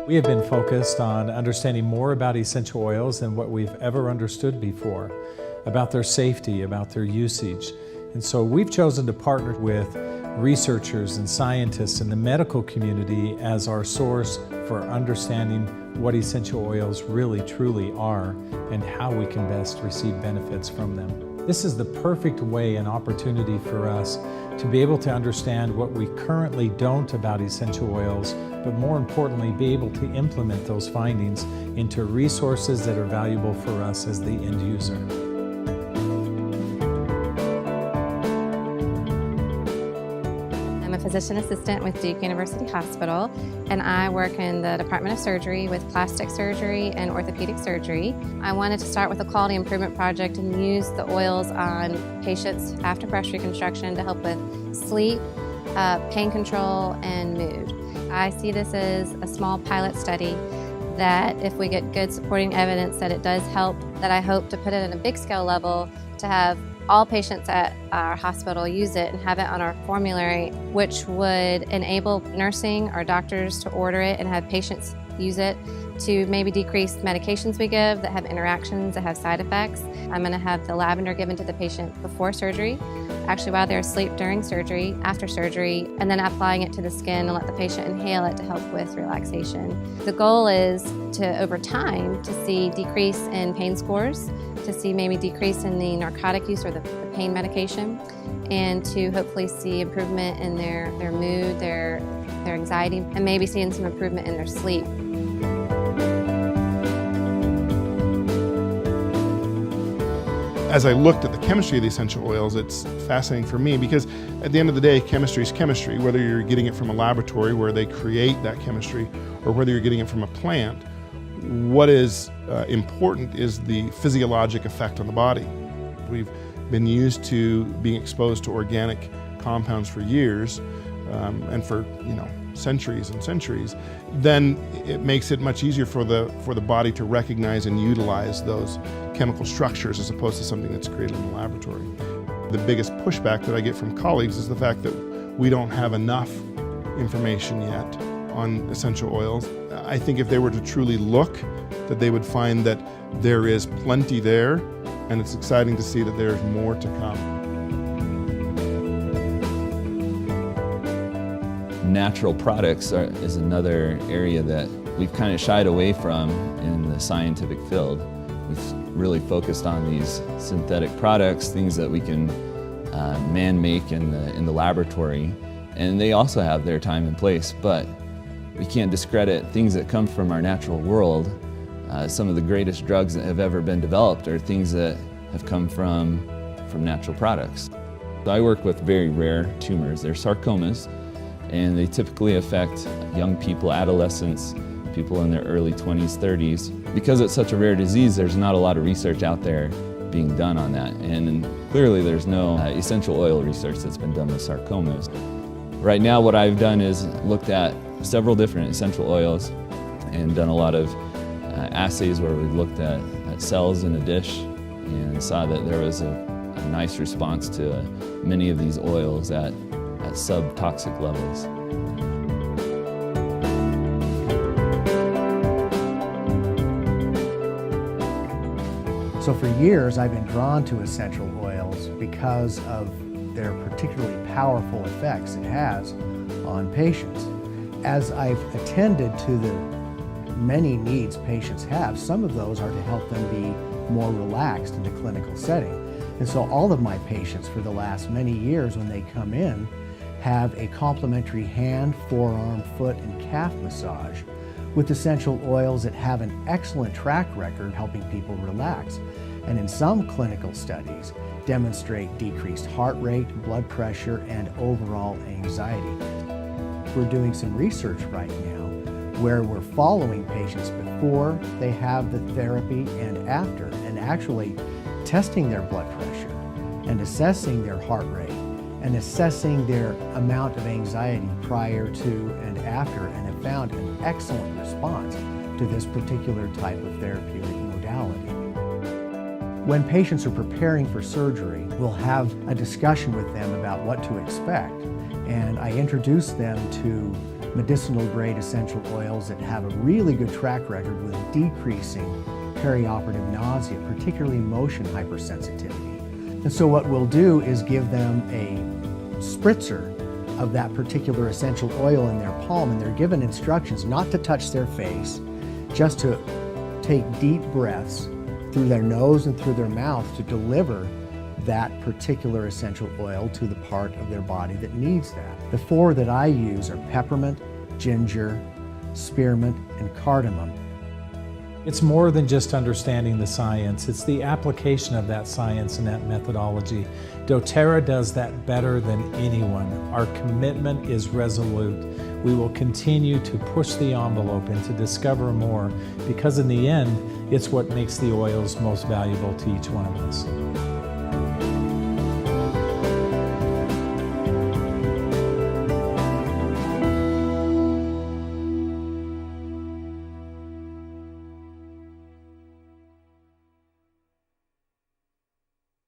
We have been focused on understanding more about essential oils than what we've ever understood before, about their safety, about their usage. And so we've chosen to partner with researchers and scientists in the medical community as our source for understanding what essential oils really truly are and how we can best receive benefits from them. This is the perfect way and opportunity for us to be able to understand what we currently don't about essential oils, but more importantly, be able to implement those findings into resources that are valuable for us as the end user. I'm a physician assistant with Duke University Hospital, and I work in the Department of Surgery with plastic surgery and orthopedic surgery. I wanted to start with a quality improvement project and use the oils on patients after breast reconstruction to help with sleep, pain control, and mood. I see this as a small pilot study that if we get good supporting evidence that it does help, that I hope to put it at a big scale level to have all patients at our hospital use it and have it on our formulary, which would enable nursing or doctors to order it and have patients use it to maybe decrease medications we give that have interactions, that have side effects. I'm going to have the lavender given to the patient before surgery, actually while they're asleep during surgery, after surgery, and then applying it to the skin and let the patient inhale it to help with relaxation. The goal is to, over time, to see decrease in pain scores, to see maybe decrease in the narcotic use or the pain medication, and to hopefully see improvement in their mood, their anxiety, and maybe seeing some improvement in their sleep. As I looked at the chemistry of the essential oils, it's fascinating for me because at the end of the day, chemistry is chemistry. Whether you're getting it from a laboratory where they create that chemistry or whether you're getting it from a plant, what is important is the physiologic effect on the body. We've been used to being exposed to organic compounds for years and for centuries and centuries. Then it makes it much easier for the body to recognize and utilize those chemical structures as opposed to something that's created in the laboratory. The biggest pushback that I get from colleagues is the fact that we don't have enough information yet on essential oils. I think if they were to truly look, that they would find that there is plenty there, and it's exciting to see that there's more to come. Natural products is another area that we've kind of shied away from in the scientific field. We've really focused on these synthetic products, things that we can man-make in the laboratory, and they also have their time and place, but we can't discredit things that come from our natural world. Some of the greatest drugs that have ever been developed are things that have come from natural products. I work with very rare tumors. They're sarcomas, and they typically affect young people, adolescents, people in their early 20s, 30s. Because it's such a rare disease, there's not a lot of research out there being done on that. And clearly there's no essential oil research that's been done with sarcomas. Right now what I've done is looked at several different essential oils and done a lot of assays where we've looked at cells in a dish and saw that there was a nice response to many of these oils at sub-toxic levels. So for years I've been drawn to essential oils because of their particularly powerful effects it has on patients. As I've attended to the many needs patients have, some of those are to help them be more relaxed in the clinical setting. And so all of my patients for the last many years when they come in have a complimentary hand, forearm, foot, and calf massage with essential oils that have an excellent track record helping people relax. And in some clinical studies, demonstrate decreased heart rate, blood pressure, and overall anxiety. We're doing some research right now where we're following patients before they have the therapy and after, and actually testing their blood pressure and assessing their heart rate and assessing their amount of anxiety prior to and after, and have found an excellent response to this particular type of therapeutic modality. When patients are preparing for surgery, we'll have a discussion with them about what to expect, and I introduce them to medicinal grade essential oils that have a really good track record with decreasing perioperative nausea, particularly motion hypersensitivity. And so what we'll do is give them a spritzer of that particular essential oil in their palm, and they're given instructions not to touch their face, just to take deep breaths through their nose and through their mouth to deliver that particular essential oil to the part of their body that needs that. The 4 that I use are peppermint, ginger, spearmint, and cardamom. It's more than just understanding the science, it's the application of that science and that methodology. doTERRA does that better than anyone. Our commitment is resolute. We will continue to push the envelope and to discover more, because in the end, it's what makes the oils most valuable to each one of us.